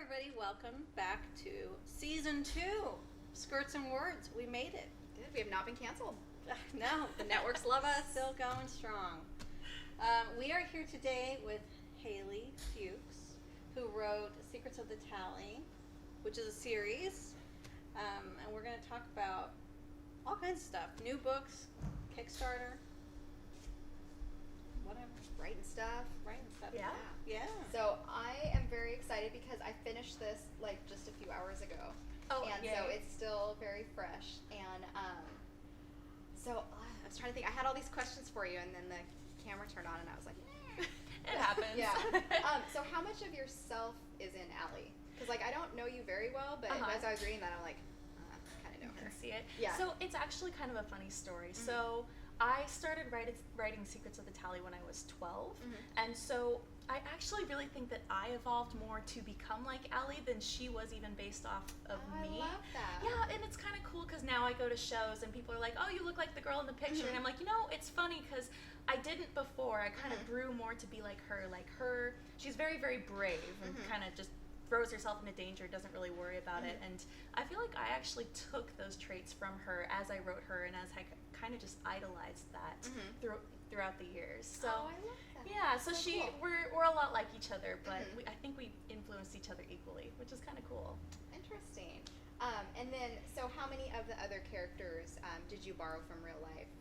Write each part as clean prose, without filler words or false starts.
everybody. Welcome back to Season 2, Skirts and Words. We made it. Good. We have not been canceled. No. The networks love us. Still going strong. We are here today with Hayley Fuchs, who wrote Secrets of the Tally, which is a series. And we're going to talk about all kinds of stuff. New books, Kickstarter, whatever. Writing stuff. Yeah. So I am very excited because I finished this like just a few hours ago. Oh, and yay. so it's still very fresh. And so I was trying to think. I had all these questions for you, and then the camera turned on, and I was like, It happens. Yeah. So how much of yourself is in Allie? Because like I don't know you very well, but as I was reading that, I'm like, I kind of know her. You can see it. Yeah. So it's actually kind of a funny story. Mm-hmm. So I started writing Secrets of the Tally when I was 12, and so I actually really think that I evolved more to become like Allie than she was even based off of me. I love that. Yeah, and it's kind of cool because now I go to shows and people are like, oh, you look like the girl in the picture, and I'm like, it's funny because I didn't before. I kind of grew more to be like her. Like her, she's very, very brave and kind of just throws herself into danger, doesn't really worry about it, and I feel like I actually took those traits from her as I wrote her and as I kind of just idolized that throughout the years. So I love that. yeah, so cool. we're a lot like each other, but I think we influenced each other equally, which is kind of cool. Interesting. And then, so how many of the other characters did you borrow from real life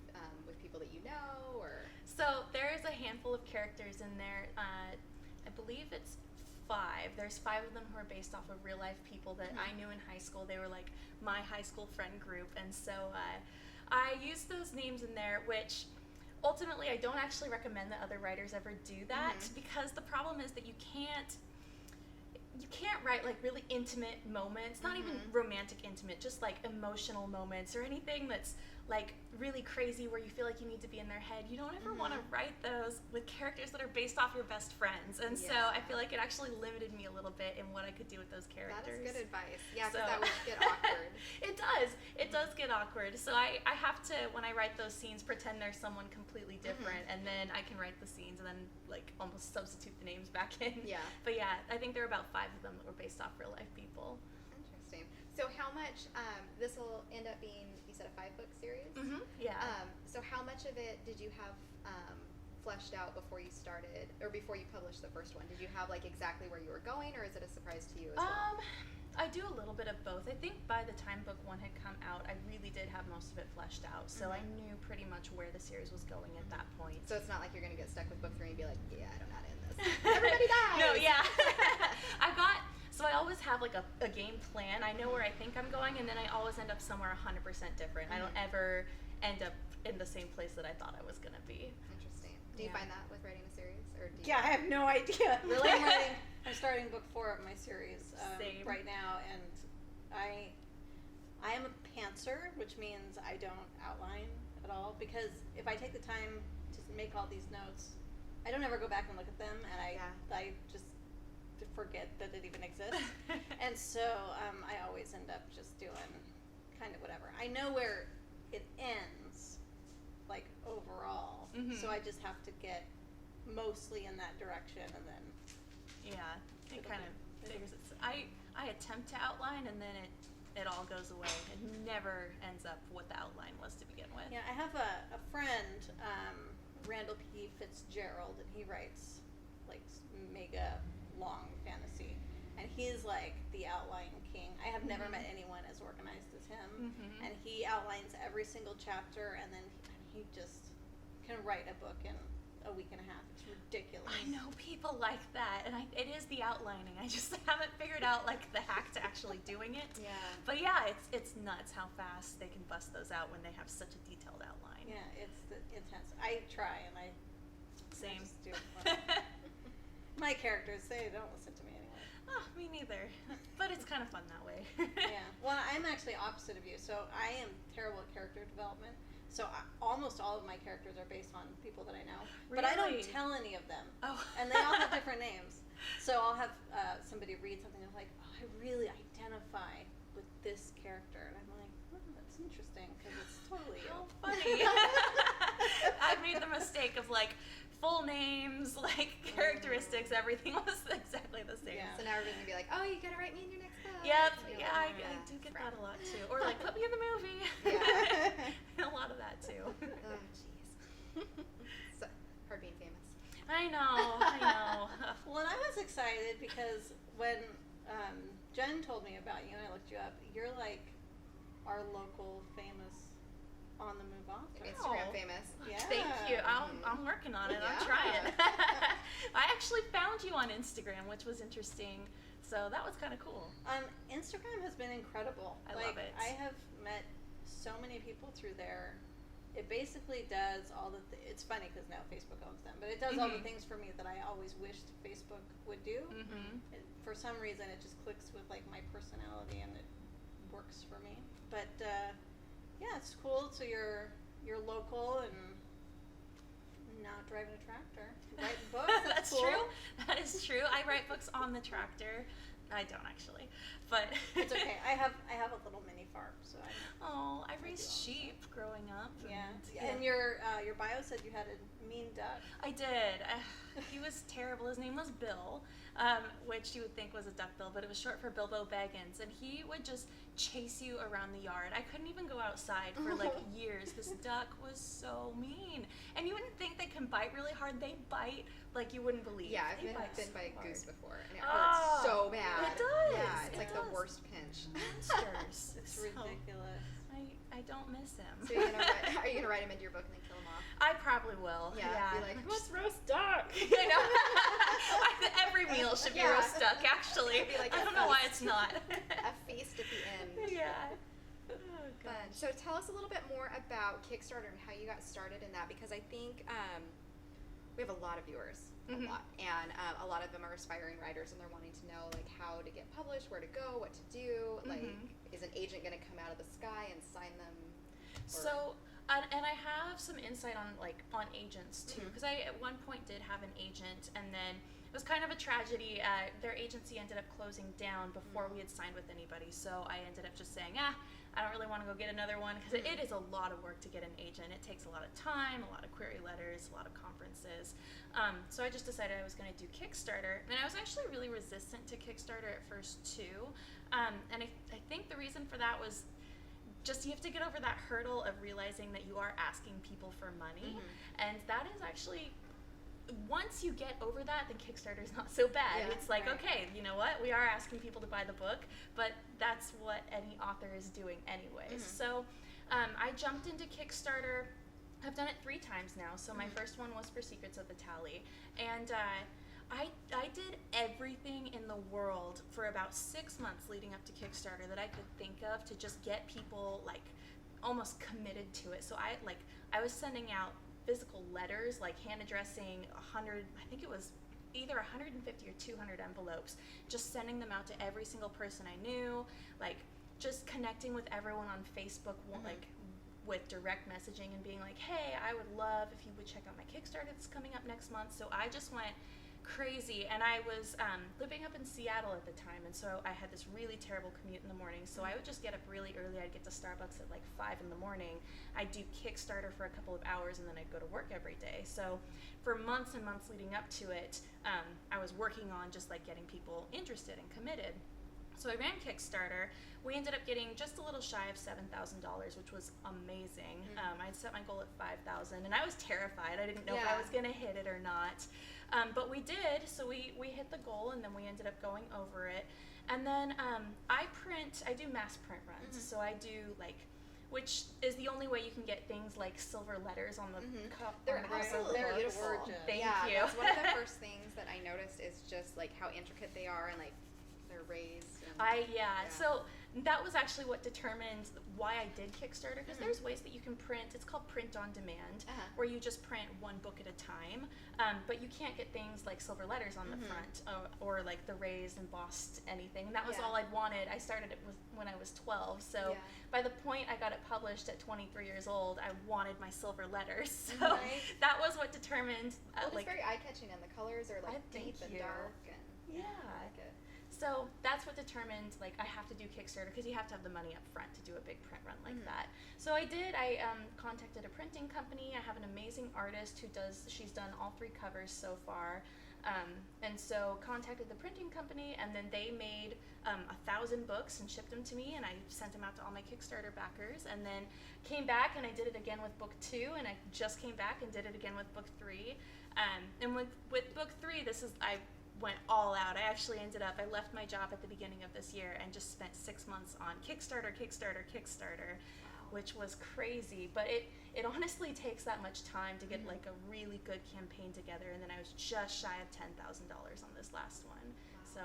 with people that you know, or? So there is a handful of characters in there. I believe it's 5. There's 5 of them who are based off of real life people that I knew in high school. They were like my high school friend group, and so I used those names in there, which ultimately I don't actually recommend that other writers ever do that because the problem is that you can't write like really intimate moments, not even romantic intimate, just like emotional moments or anything that's like really crazy where you feel like you need to be in their head. You don't ever want to write those with characters that are based off your best friends. And so I feel like it actually limited me a little bit in what I could do with those characters. That is good advice. Yeah, because that would get awkward. It does get awkward. So I have to, when I write those scenes, pretend there's someone completely different, and then I can write the scenes and then like almost substitute the names back in. Yeah. But yeah, I think there are about 5 of them that were based off real life people. Interesting. So how much, this will end up being, you said a 5-book series? Yeah. So how much of it did you have fleshed out before you started, or before you published the first one? Did you have like exactly where you were going, or is it a surprise to you as well? I do a little bit of both. I think by the time book 1 had come out, I really did have most of it fleshed out, so I knew pretty much where the series was going at that point. So it's not like you're going to get stuck with book 3 and be like, yeah, I don't know how to end this. Everybody dies! No, yeah. So I always have like a game plan. I know where I think I'm going, and then I always end up somewhere 100% different. I don't ever end up in the same place that I thought I was going to be. Interesting. Do you find that with writing a series? Or do you Yeah, I have no idea. Really, I'm starting book 4 of my series right now, and I am a pantser, which means I don't outline at all, because if I take the time to make all these notes, I don't ever go back and look at them, and I just forget that it even exists. And so I always end up just doing kind of whatever. I know where it ends, like overall, so I just have to get mostly in that direction, and then it kind of figures it. I attempt to outline, and then it all goes away. It never ends up what the outline was to begin with. Yeah, I have a friend, Randall P. Fitzgerald, and he writes like mega long fantasy, and he's like the outline king. I have never met anyone as organized as him, and he outlines every single chapter, and then he just can write a book in a week and a half. It's ridiculous. I know people like that, and it is the outlining. I just haven't figured out like the hack to actually doing it. Yeah. But yeah, it's nuts how fast they can bust those out when they have such a detailed outline. Yeah, it's intense. I try, and I just do it. My characters, they don't listen to me anyway. Oh, me neither. But it's kind of fun that way. Yeah. Well, I'm actually opposite of you. So I am terrible at character development. So almost all of my characters are based on people that I know. Really? But I don't tell any of them. Oh. And they all have different names. So I'll have somebody read something and I'm like, oh, I really identify with this character. And I'm like, oh, that's interesting because it's totally you. How funny. I've made the mistake of like full names, like characteristics, everything was exactly the same. Yeah. So now we're going to be like, oh, you gotta write me in your next book. Yep, You know, yeah, I do get that a lot too. Or like, put me in the movie. Yeah. A lot of that too. Oh, jeez. So, hard being famous. I know. Well, and I was excited because when Jen told me about you and I looked you up, you're like our local famous on the move author. Instagram famous. Yeah. Thank you. I'm working on it. I'm Yeah. trying. I actually found you on Instagram, which was interesting. So that was kind of cool. Instagram has been incredible. I love it. I have met so many people through there. It basically does all the. It's funny because now Facebook owns them, but it does all the things for me that I always wished Facebook would do. For some reason, it just clicks with like my personality, and it works for me. But yeah, it's cool. So you're local and not driving a tractor, writing books. That's cool. true. That is true. I write books on the tractor. I don't actually, but It's okay. I have a little mini farm, so I raised sheep growing up. And your bio said you had a mean duck. I did. He was terrible. His name was Bill, which you would think was a duckbill, but it was short for Bilbo Baggins, and he would just chase you around the yard. I couldn't even go outside for like years. This duck was so mean, and you wouldn't think they can bite really hard. They bite like you wouldn't believe. Yeah, I've They been bite bitten by a so goose hard. before, and it hurts so bad. It does. Yeah, it's It like does. the worst pinch. Monsters. It's So, ridiculous. I don't miss him. So are you gonna write him into your book and then kill him off? I probably will. Yeah, be like, what's roast duck? I know. Every meal should be Yeah. roast duck, actually. It'd be like I a don't know why feast. it's not. A feast at the end. Yeah. Oh, Fun. gosh. So tell us a little bit more about Kickstarter and how you got started in that, because I think we have a lot of viewers, a lot, and a lot of them are aspiring writers, and they're wanting to know like how to get published, where to go, what to do. Like, is an agent going to come out of the sky and sign them? So, and I have some insight on agents too, because I at one point did have an agent, and then it was kind of a tragedy. Their agency ended up closing down before we had signed with anybody, so I ended up just saying, I don't really want to go get another one, because it is a lot of work to get an agent. It takes a lot of time, a lot of query letters, a lot of conferences. So I just decided I was going to do Kickstarter, and I was actually really resistant to Kickstarter at first too, and I think the reason for that was just you have to get over that hurdle of realizing that you are asking people for money, and that is actually, once you get over that, then Kickstarter's not so bad. Yeah, it's like, right. okay, you know what, we are asking people to buy the book, but that's what any author is doing anyways. So I jumped into Kickstarter. I've done it 3 times now. So my first one was for Secrets of the Tally, and I did everything in the world for about 6 months leading up to Kickstarter that I could think of to just get people like almost committed to it. So I was sending out physical letters, like hand addressing 100, I think it was either 150 or 200 envelopes, just sending them out to every single person I knew, like just connecting with everyone on Facebook, like with direct messaging and being like, hey, I would love if you would check out my Kickstarter that's coming up next month. So I just went crazy, and I was living up in Seattle at the time, and so I had this really terrible commute in the morning, so I would just get up really early. I'd get to Starbucks at like 5 in the morning. I'd do Kickstarter for a couple of hours, and then I'd go to work every day. So for months and months leading up to it, I was working on just like getting people interested and committed. So I ran Kickstarter. We ended up getting just a little shy of $7,000, which was amazing. I'd set my goal at $5,000, and I was terrified. I didn't know if I was going to hit it or not. But we did, so we hit the goal, and then we ended up going over it. And then I do mass print runs. So I do which is the only way you can get things like silver letters on the cup. They're absolutely beautiful. Gorgeous. Thank you. That's one of the first things that I noticed is just like how intricate they are, and like they're raised. And, So that was actually what determined why I did Kickstarter, because there's ways that you can print. It's called print on demand, where you just print one book at a time, but you can't get things like silver letters on the front or like the raised, embossed anything. And that was all I'd wanted. I started it when I was 12, so by the point I got it published at 23 years old, I wanted my silver letters. So that was what determined. it's very eye-catching, and the colors are like deep and dark. And I like it. So that's what determined, like, I have to do Kickstarter, because you have to have the money up front to do a big print run like that. So I did. I contacted a printing company. I have an amazing artist she's done all 3 covers so far. And so contacted the printing company, and then they made 1,000 books and shipped them to me, and I sent them out to all my Kickstarter backers, and then came back and I did it again with book 2, and I just came back and did it again with book 3. And with book 3, I went all out. I actually I left my job at the beginning of this year and just spent 6 months on Kickstarter, which was crazy. But it honestly takes that much time to get like a really good campaign together, and then I was just shy of $10,000 on this last one. So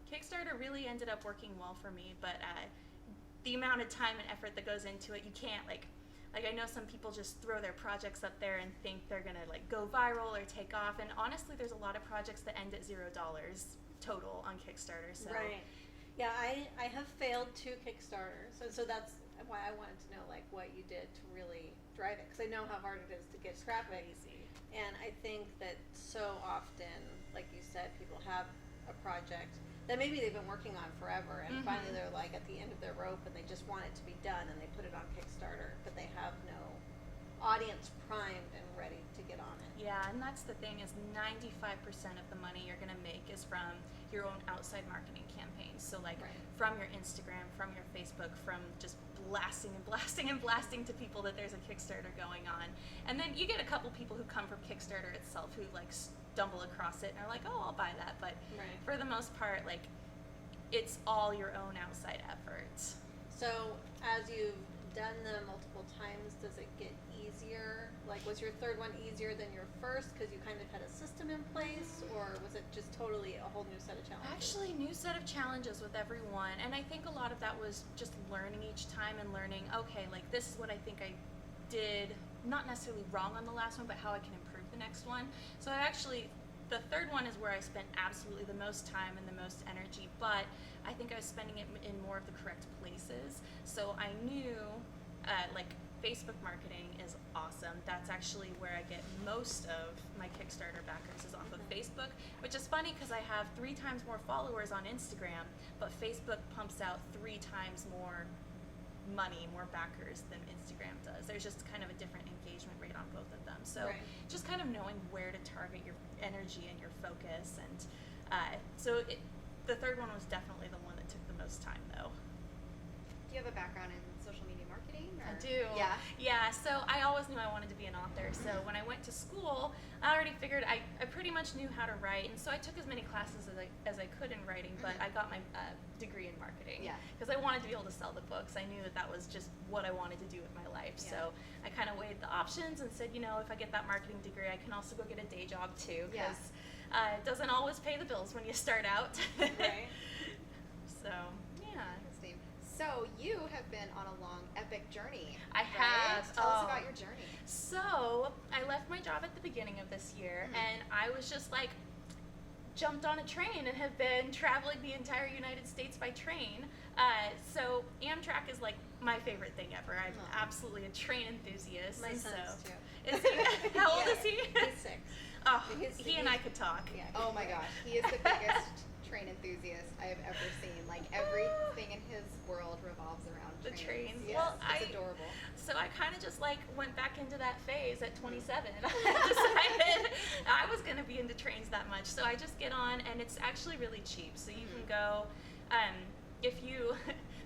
Kickstarter really ended up working well for me, but the amount of time and effort that goes into it, you can't like I know some people just throw their projects up there and think they're gonna like go viral or take off, and honestly there's a lot of projects that end at $0 total on Kickstarter. So right. Yeah, I have failed 2 Kickstarters, and so that's why I wanted to know like what you did to really drive it, because I know how hard it is to get scrapping. And I think that so often, like you said, people have a project that maybe they've been working on forever, and finally they're like at the end of their rope and they just want it to be done, and they put it on Kickstarter, but they have no audience primed and ready to get on it. Yeah, and that's the thing, is 95% of the money you're going to make is from your own outside marketing campaigns. So like from your Instagram, from your Facebook, from just blasting to people that there's a Kickstarter going on. And then you get a couple people who come from Kickstarter itself who like stumble across it and are like, oh, I'll buy that. But for the most part, like, it's all your own outside effort. So as you've done them multiple times, does it get easier? Like, was your third one easier than your first because you kind of had a system in place, or was it just totally a whole new set of challenges? Actually, new set of challenges with every one, and I think a lot of that was just learning each time and learning, okay, like this is what I think I did not necessarily wrong on the last one, but how I can improve the next one. So the third one is where I spent absolutely the most time and the most energy, but I think I was spending it in more of the correct places. So I knew, like, Facebook marketing is awesome. That's actually where I get most of my Kickstarter backers, is off of Facebook, which is funny because I have 3 times more followers on Instagram, but Facebook pumps out 3 times more money, more backers than Instagram does. There's just kind of a different engagement rate on both of them. So just kind of knowing where to target your energy and your focus. And the third one was definitely the one that took the most time, though. Do you have a background in social media marketing? Or? I do. Yeah. Yeah, so I always knew I wanted to be an author. So when I went to school, I already figured I pretty much knew how to write. And so I took as many classes as I could in writing, but I got my degree in marketing. Yeah. Because I wanted to be able to sell the books. I knew that was just what I wanted to do with my life. Yeah. So I kind of weighed the options and said, you know, if I get that marketing degree, I can also go get a day job too. Because it doesn't always pay the bills when you start out. Right. So, yeah. Interesting. So you have been on a long, epic journey. I have. Tell us about your journey. So I left my job at the beginning of this year, and I was just like, jumped on a train and have been traveling the entire United States by train. So Amtrak is like my favorite thing ever. I'm absolutely a train enthusiast. My son's too. Is he? How old is he? He's 6. Oh, he and I could talk. Yeah. Oh my gosh, he is the biggest train enthusiast I have ever seen. Like, everything in his world revolves around the trains. Yes, Well, it's adorable. So I kind of just like went back into that phase at 27. I decided I was going to be into trains that much. So I just get on, and it's actually really cheap. So you can go, if you,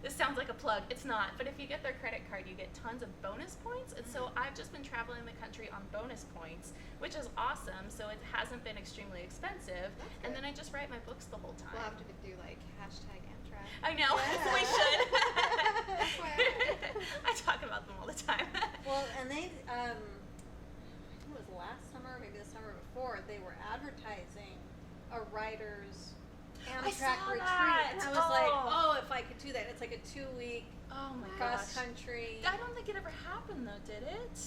this sounds like a plug, it's not, but if you get their credit card, you get tons of bonus points. And so I've just been traveling the country on bonus points, which is awesome. So it hasn't been extremely expensive. And then I just write my books the whole time. We'll have to do like #Amtrak. I know, we should. I talk about them all the time. Well, and they, I think it was last summer, maybe the summer before, they were advertising a writer's Amtrak retreat. That. And I was like, oh, if I could do that. It's like a 2-week cross gosh. country. I don't think it ever happened though, did it?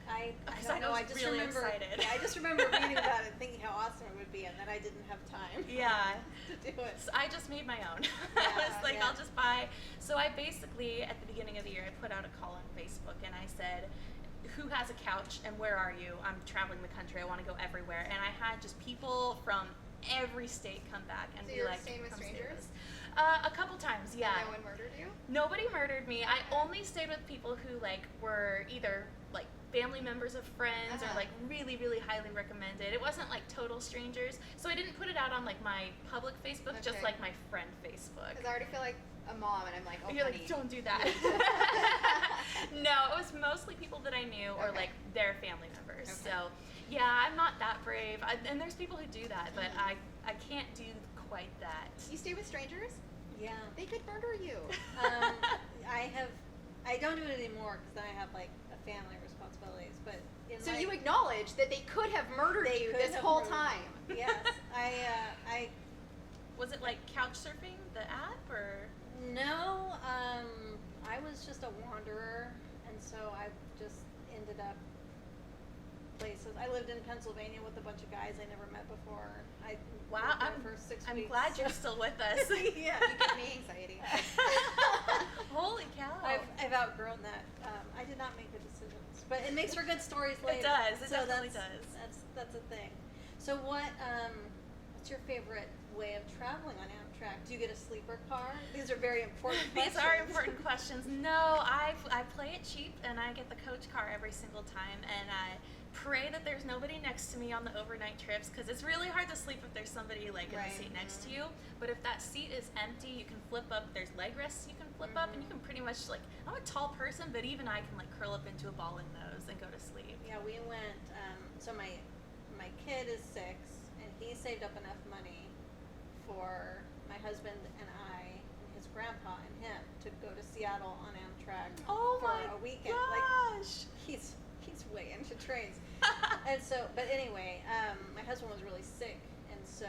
I Because don't know. was I just really remember. excited. Yeah, I just remember reading about it, and thinking how awesome it would be, and then I didn't have time. Yeah. To do it. So I just made my own. I was like, I'll just buy. So I basically, at the beginning of the year, I put out a call on Facebook, and I said, who has a couch and where are you? I'm traveling the country. I want to go everywhere. And I had just people from every state come back and be like, staying with strangers? A couple times, yeah. And no one murdered you? Nobody murdered me. I only stayed with people who like were either like family members of friends or Uh-huh. like really, really highly recommended. It wasn't like total strangers. So I didn't put it out on like my public Facebook, just Okay. like my friend Facebook. Because I already feel like a mom, and I'm like, oh, You're honey. like, don't do that. No, it was mostly people that I knew or Okay. like their family members. Okay. So yeah, I'm not that brave. And there's people who do that, but I can't do quite that. You stay with strangers? Yeah. They could murder you. I don't do it anymore because then I have like a family responsibilities. But So you acknowledge that they could have murdered They you could this have whole murdered time. yes, I Was it like couch surfing, the app, or? no. I was just a wanderer, and so I just ended up places. I lived in Pennsylvania with a bunch of guys I never met before. I Wow, lived there for 6 I'm weeks. glad you're still with us. Yeah. You give me anxiety. Holy cow. I've outgrown that. I did not make the decisions, but it makes for good stories later. It does. It So definitely that's- does. That's a thing. So what's your favorite way of traveling on Amtrak? Do you get a sleeper car? These are very important questions. These are important questions. No, I play it cheap, and I get the coach car every single time, and I pray that there's nobody next to me on the overnight trips, because it's really hard to sleep if there's somebody like in Right. the seat next to you. But if that seat is empty, you can flip up. There's leg rests you can flip up, and you can pretty much like. I'm a tall person, but even I can like curl up into a ball in those and go to sleep. Yeah, we went. So my kid is 6, and he saved up enough money for my husband and I and his grandpa and him to go to Seattle on Amtrak Oh for my a weekend. gosh! Like he's way into trains. And so, but anyway, my husband was really sick, and so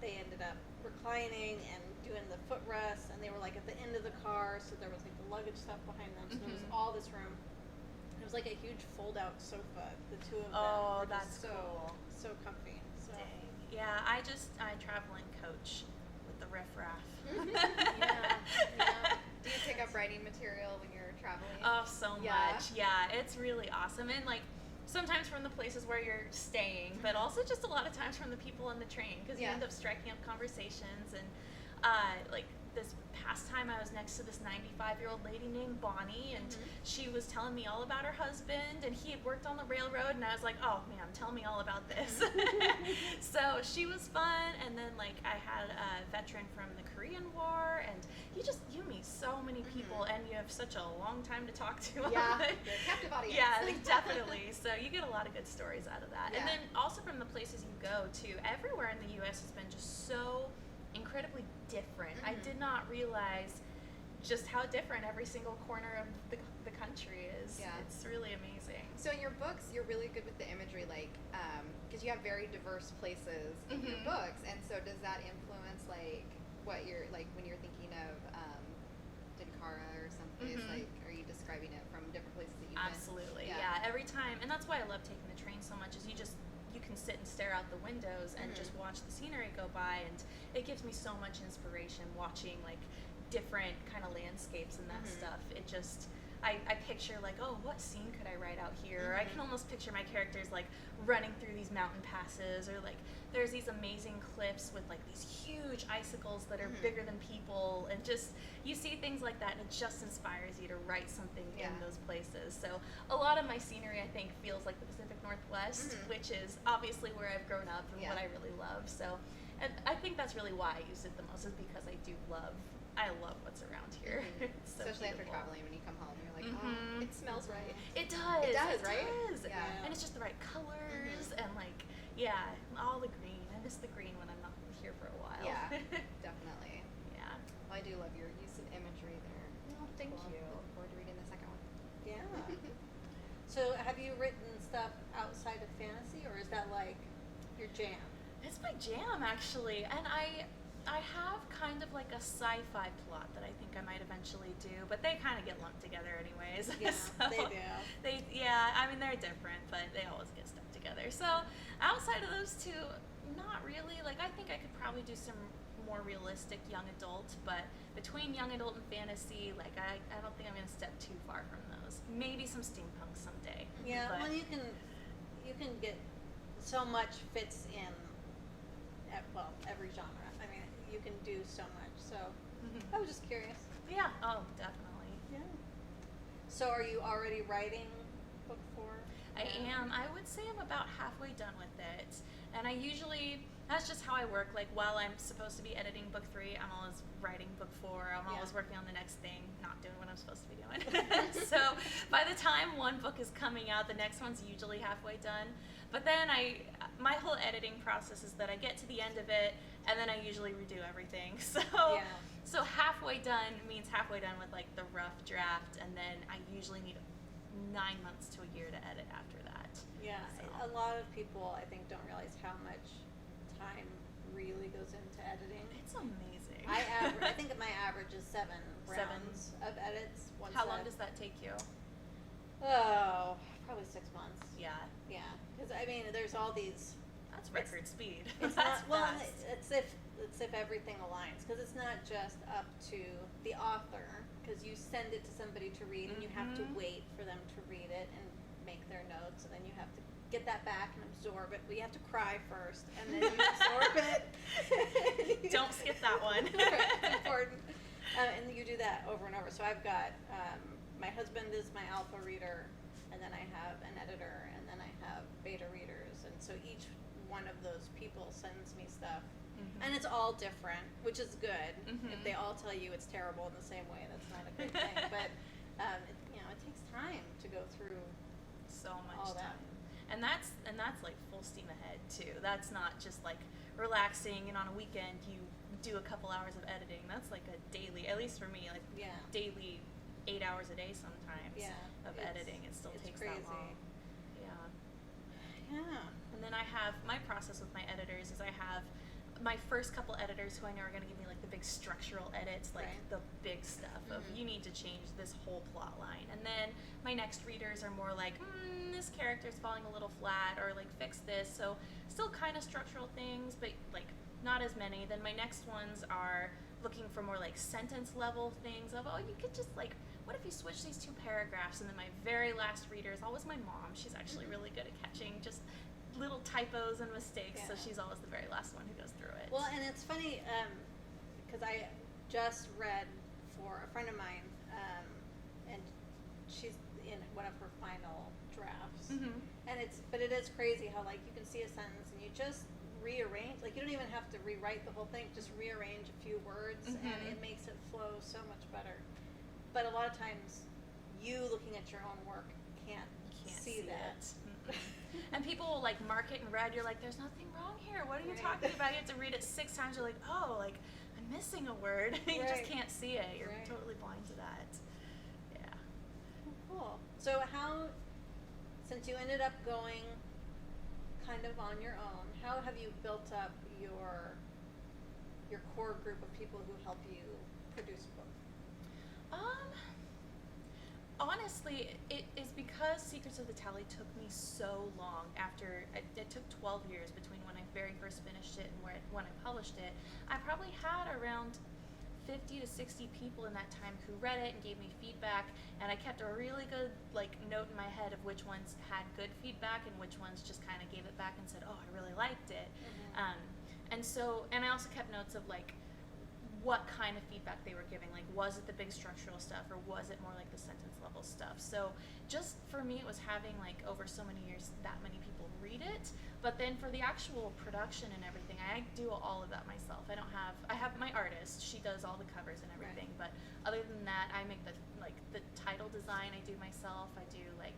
they ended up reclining and doing the footrest, and they were like at the end of the car, so there was like the luggage stuff behind them, so there was all this room. It was like a huge fold-out sofa. The two of them Oh, were that's just cool. so comfy. So Dang. Yeah, I travel in coach with the riffraff. yeah. Do you pick up writing material when you're traveling? Oh, so Yeah. much. Yeah, it's really awesome. And like sometimes from the places where you're staying, but also just a lot of times from the people on the train, because you Yeah. end up striking up conversations. And like this past time I was next to this 95-year-old lady named Bonnie, and she was telling me all about her husband, and he had worked on the railroad, and I was like, oh man, tell me all about this. So she was fun. And then like I had a veteran from the Korean War, and you meet so many people, and you have such a long time to talk to. Yeah, you're a captive audience. Yeah, like, definitely. So you get a lot of good stories out of that. Yeah. And then also from the places you go to, everywhere in the U.S. has been just so incredibly different. I did not realize just how different every single corner of the country is. Yeah. It's really amazing. So in your books, you're really good with the imagery, like, because you have very diverse places in your books, and so does that influence, like, what you're, like, when you're thinking of Dinkara or someplace, like, are you describing it from different places that you've been? Absolutely, yeah. Every time, and that's why I love taking the train so much, is you can sit and stare out the windows and just watch the scenery go by, and it gives me so much inspiration watching like different kind of landscapes and that stuff. It just I picture like, oh, what scene could I write out here? Or I can almost picture my characters like running through these mountain passes, or like there's these amazing cliffs with like these huge icicles that are bigger than people, and just you see things like that, and it just inspires you to write something in those places. So a lot of my scenery, I think, feels like the Pacific Northwest, which is obviously where I've grown up and what I really love. So, and I think that's really why I use it the most, is because I love what's around here. It's so Especially after beautiful. traveling, when you come home, you're like, oh, it smells right. It does. It does, right? Does. Yeah. And it's just the right colors, and like, yeah, all the green. I miss the green when I'm not here for a while. Yeah, definitely. Yeah. Well, I do love your use of imagery there. Oh, thank Cool. you. Looking forward to reading the second one. Yeah. So have you written stuff outside of fantasy, or is that like your jam? It's my jam, actually, and I have kind of like a sci-fi plot that I think I might eventually do, but they kind of get lumped together anyways. Yeah, So they do. I mean, they're different, but they always get stuck together. So outside of those two, not really. Like, I think I could probably do some more realistic young adult, but between young adult and fantasy, like I don't think I'm gonna step too far from those. Maybe some steampunk someday. Yeah, but well, you can get so much fits in every genre. I mean, you can do so much. So I was just curious. yeah, oh, definitely. Yeah. So are you already writing book 4? I am. I would say I'm about halfway done with it. And I usually, that's just how I work. Like, while I'm supposed to be editing book 3, I'm always writing book 4. I'm always working on the next thing, not doing what I'm supposed to be doing. So by the time one book is coming out, the next one's usually halfway done. But then my whole editing process is that I get to the end of it, and then I usually redo everything. So halfway done means halfway done with like the rough draft, and then I usually need 9 months to a year to edit after that. Yeah, So. a lot of people I think don't realize how much time really goes into editing. It's amazing. I think my average is 7 rounds of edits. How long does that take you? Oh, probably 6 months. Yeah. Yeah, because I mean, there's all these. That's record speed. It's That's not well. fast. It's if everything aligns, because it's not just up to the author, because you send it to somebody to read, and you have to wait for them to read it and make their notes, and then you have to get that back and absorb it. But you have to cry first, and then you absorb it. Don't skip that one. Right, it's important. And you do that over and over. So I've got my husband is my alpha reader, and then I have an editor, and then I have beta readers, and so each one of those people sends me stuff. And it's all different, which is good. If they all tell you it's terrible in the same way, that's not a good thing. But it takes time to go through So much all time. that. And that's like full steam ahead too. That's not just like relaxing and on a weekend you do a couple hours of editing. That's like a daily, at least for me, like daily 8 hours a day sometimes of editing. It still takes crazy. that long. Yeah. And then I have my process with my editors is I have my first couple editors who I know are going to give me like the big structural edits, like the big stuff of you need to change this whole plot line. And then my next readers are more like, this character's falling a little flat, or like fix this. So still kind of structural things, but like not as many. Then my next ones are looking for more like sentence level things of, you could just like, what if you switch these 2 paragraphs? And then my very last reader is always my mom. She's actually really good at catching just little typos and mistakes, so she's always the very last one who goes through it. Well, and it's funny because I just read for a friend of mine, and she's in one of her final drafts, and it is crazy how like you can see a sentence and you just rearrange, like you don't even have to rewrite the whole thing, just rearrange a few words, and it makes it flow so much better. But a lot of times, you looking at your own work can't see that. And people will like mark it in red. You're like, there's nothing wrong here. What are you talking about? You have to read it 6 times. You're like, oh, like I'm missing a word. You just can't see it. You're totally blind to that. Yeah. Cool. So since you ended up going kind of on your own, how have you built up your core group of people who help you produce a book? Honestly, it is because Secrets of the Tally took me so long after, it took 12 years between when I very first finished it and when I published it. I probably had around 50 to 60 people in that time who read it and gave me feedback, and I kept a really good like note in my head of which ones had good feedback and which ones just kind of gave it back and said, oh, I really liked it. And I also kept notes of like what kind of feedback they were giving, like was it the big structural stuff or was it more like the sentence level stuff. So just for me it was having like over so many years that many people read it, but then for the actual production and everything I do all of that myself. I have my artist, she does all the covers and everything, but other than that I make the title design I do myself. I do like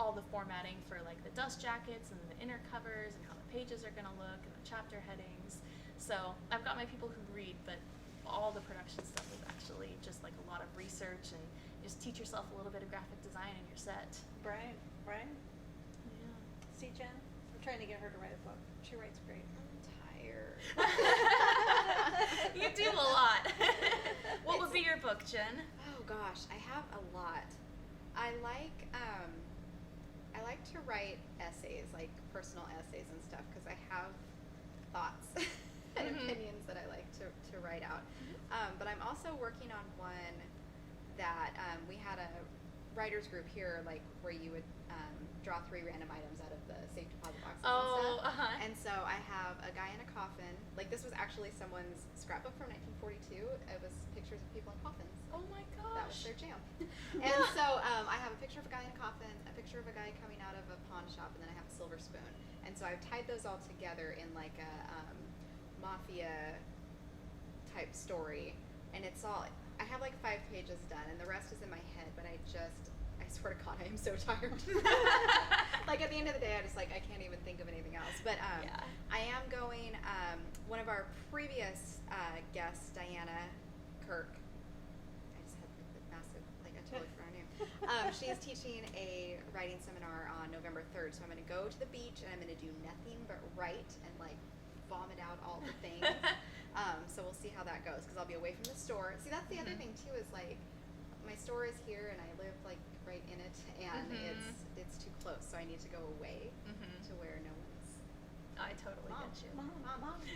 all the formatting for like the dust jackets and the inner covers and how the pages are going to look and the chapter headings. So I've got my people who read, but all the production stuff is actually just like a lot of research, and you just teach yourself a little bit of graphic design and you're set. Right. Yeah. See, Jen? I'm trying to get her to write a book. She writes great. I'm tired. You do a lot. What would be your book, Jen? Oh gosh, I have a lot. I like to write essays, like personal essays and stuff, because I have thoughts and opinions that I like to write out. But I'm also working on one that we had a writers group here, like where you would draw 3 random items out of the safe deposit boxes Oh, and stuff. uh-huh. And so I have a guy in a coffin. Like this was actually someone's scrapbook from 1942. It was pictures of people in coffins. Oh my gosh. That was their jam. And so I have a picture of a guy in a coffin, a picture of a guy coming out of a pawn shop, and then I have a silver spoon. And so I've tied those all together in like a mafia type story. And it's all, I have like 5 pages done, and the rest is in my head, but I swear to God, I am so tired. Like at the end of the day, I can't even think of anything else. But I am going, one of our previous guests, Diana Kirk, I just had the massive, like I totally forgot her name. She's teaching a writing seminar on November 3rd. So I'm going to go to the beach and I'm going to do nothing but write and like vomit out all the things. So we'll see how that goes because I'll be away from the store. See, that's the other thing too is like my store is here and I live like right in it and it's too close. So I need to go away to where no one's. I totally get you. Mom.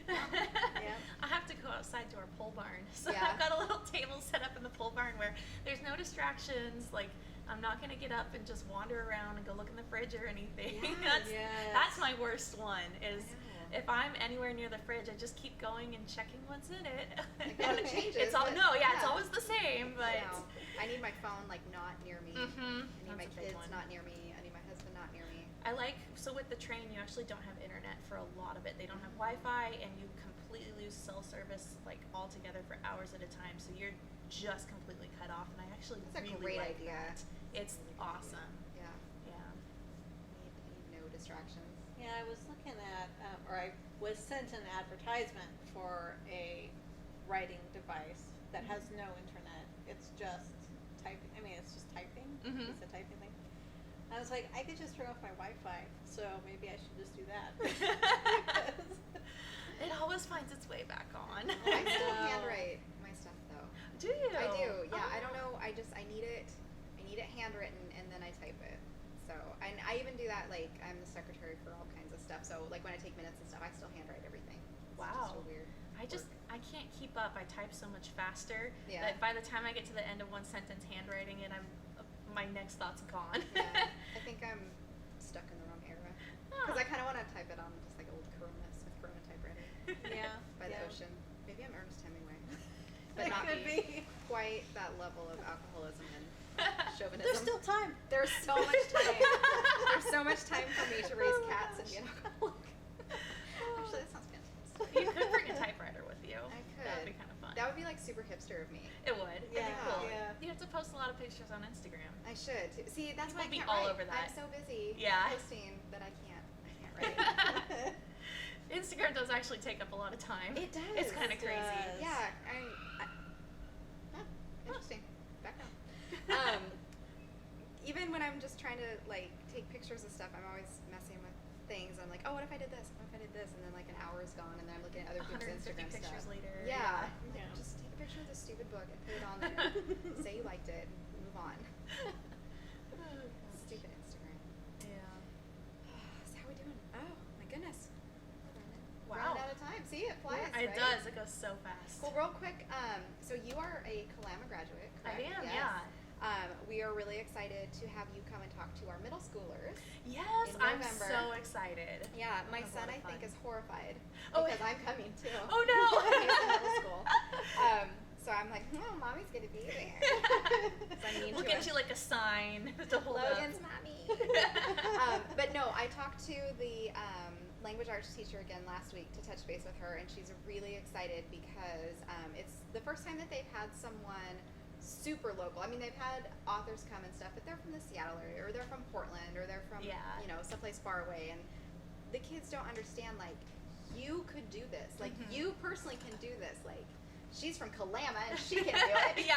Yeah. I have to go outside to our pole barn. So I've got a little table set up in the pole barn where there's no distractions. Like I'm not gonna get up and just wander around and go look in the fridge or anything. That's my worst one is if I'm anywhere near the fridge, I just keep going and checking what's in it. It changes. It's all it's always the same, but I need my phone like not near me. I need That's my a big kids one. not near me. I need my husband not near me. I like, so with the train, you actually don't have internet for a lot of it. They don't have Wi-Fi, and you completely lose cell service like altogether for hours at a time. So you're just completely cut off, and I actually That's a really great like idea. that. It's really awesome. Yeah. Yeah. Need no distractions. Yeah, I was looking at, or I was sent an advertisement for a writing device that has no internet. It's just typing. I mean, it's just typing. It's a typing thing. I was like, I could just turn off my Wi-Fi, so maybe I should just do that. It always finds its way back on. I still handwrite my stuff though. Do you? I do. Yeah. Oh. I don't know. I need it handwritten and then I type it. So and I even do that. Like I'm the secretary for all kinds of stuff. So like when I take minutes and stuff, I still handwrite everything. It's Wow. just so weird. I can't keep up. I type so much faster Yeah. that by the time I get to the end of one sentence handwriting it, my next thought's gone. Yeah. I think I'm stuck in the wrong era because I kind of want to type it on just like old Smith Corona typewriter. Yeah. By the ocean. Maybe I'm Ernest Hemingway. But But not could be. quite that level of alcoholism and chauvinism. There's still time. There's so much time. There's so much time for me to raise cats and be an alcoholic. Actually, that sounds fantastic. You could bring a typewriter with you. I could. That would be kind of fun. That would be like super hipster of me. It would. It'd be Yeah, cool. yeah. You have to post a lot of pictures on Instagram. I should. Too. See, that's why I People be can't all write. over that. I'm so busy Yeah. posting that I can't write. Instagram does actually take up a lot of time. It does. It's kind of It crazy. does. Yeah, interesting. Background. Even when I'm just trying to like take pictures of stuff, I'm always messing with things. I'm like, oh, what if I did this? What if I did this? And then like an hour is gone, and then I'm looking at other people's 150 Instagram pictures stuff. later. Yeah. Yeah. Just take a picture of this stupid book and put it on there. Say you liked it, and move on. Stupid Instagram. Yeah. So how we doing? Oh my goodness. Wow. Running out of time. See, it flies. It right? does. It goes so fast. Well, real quick, so you are a Kalama graduate, correct? I am, Yes. yeah. We are really excited to have you come and talk to our middle schoolers. Yes, in I'm November. so excited. Yeah, my That's a son, lot I of think, fun. is horrified Oh, because I'm coming too. Oh, no. He's in middle school. So I'm like, mommy's going to be there. So I'm mean We'll to get her. you like a sign to hold Logan's up. mommy. But no, I talked to the language arts teacher again last week to touch base with her, and she's really excited because it's the first time that they've had someone super local. I mean, they've had authors come and stuff, but they're from the Seattle area, or they're from Portland, or they're from someplace far away, and the kids don't understand, like, you could do this. Like, you personally can do this. Like, she's from Kalama, and she can do it. Yeah.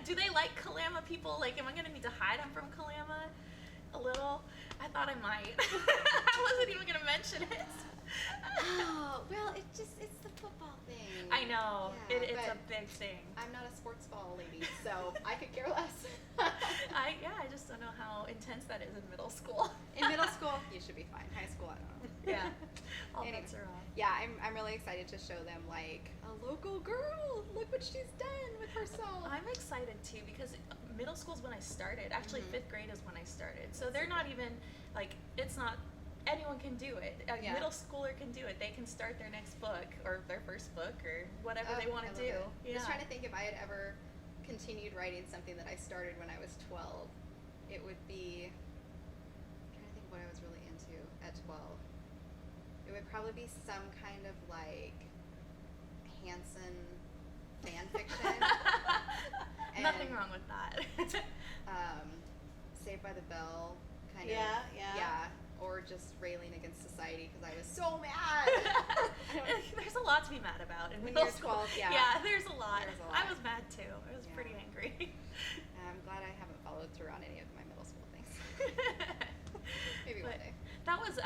Do they like Kalama people? Like, am I going to need to hide I'm from Kalama a little? I thought I might. I wasn't even going to mention it. Oh, well, it's the football thing. I know. Yeah, It's but a big thing. I'm not a sports ball lady, so I could care less. I just don't know how intense that is in middle school. In middle school, you should be fine. High school, I don't know. Yeah. All Anyway. bets are off. Yeah, I'm really excited to show them, like, a local girl. Look look what she's done with herself. I'm excited too because middle school is when I started. Actually, 5th grade is when I started. So they're not even, like, it's not, anyone can do it. A middle schooler can do it. They can start their next book or their first book or whatever they want to do. Yeah. I was trying to think if I had ever continued writing something that I started when I was 12, it would be, I'm trying to think what I was really into at 12. It would probably be some kind of like Hanson fan fiction. Nothing wrong with that. Saved by the Bell kind of. Yeah. Or just railing against society because I was so mad. There's a lot to be mad about in when middle you're school. 12, yeah. Yeah, there's a lot. There's a lot. I was mad too. I was pretty angry. I'm glad I haven't followed through on any of my middle school things. Maybe one day. That was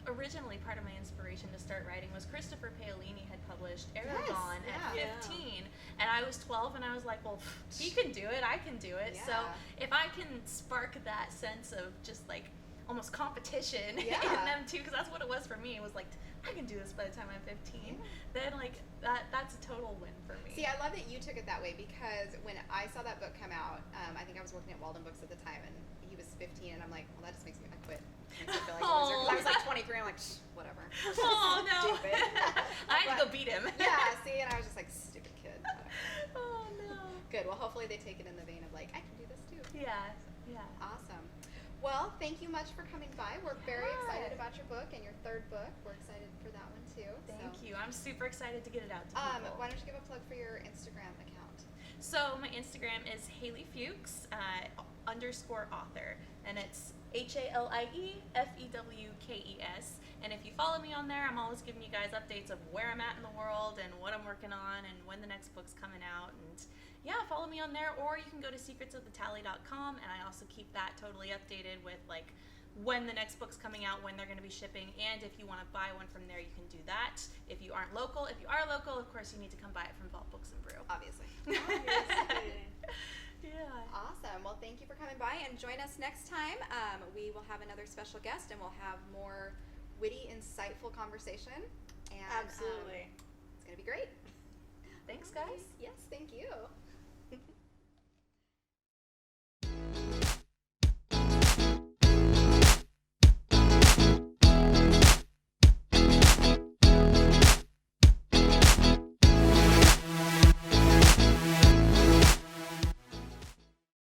originally part of my inspiration to start writing was Christopher Paolini had published Aragon at 15, and I was 12, and I was like, well, he can do it, I can do it. So if I can spark that sense of just like almost competition in them too, because that's what it was for me. It was like, I can do this by the time I'm 15. Then like that's a total win for me. See, I love that you took it that way because when I saw that book come out, I think I was working at Walden Books at the time, and he was 15, and I'm like, well, that just makes me, I quit. Makes me feel like a loser. 'Cause I was like 23, I'm like, whatever. Oh no. Stupid. I had to go beat him. Yeah, see, and I was just like, stupid kid. Oh no. Good. Well, hopefully they take it in the vein of like, I can do this too. Yeah. Awesome. Well, thank you much for coming by. We're very excited about your book and your 3rd book. We're excited for that one too. Thank you. I'm super excited to get it out to people. Why don't you give a plug for your Instagram account? So my Instagram is Halie Fewkes _author, and it's HALIEFEWKES. And if you follow me on there, I'm always giving you guys updates of where I'm at in the world and what I'm working on and when the next book's coming out. And yeah, follow me on there, or you can go to secretsofthetally.com, and I also keep that totally updated with like when the next book's coming out, when they're going to be shipping, and if you want to buy one from there, you can do that. If you aren't local, if you are local, of course you need to come buy it from Vault Books and Brew. Obviously. Yeah. Awesome. Well, thank you for coming by, and join us next time. We will have another special guest, and we'll have more witty, insightful conversation. And Absolutely. it's going to be great. Thanks, guys. Yes, thank you.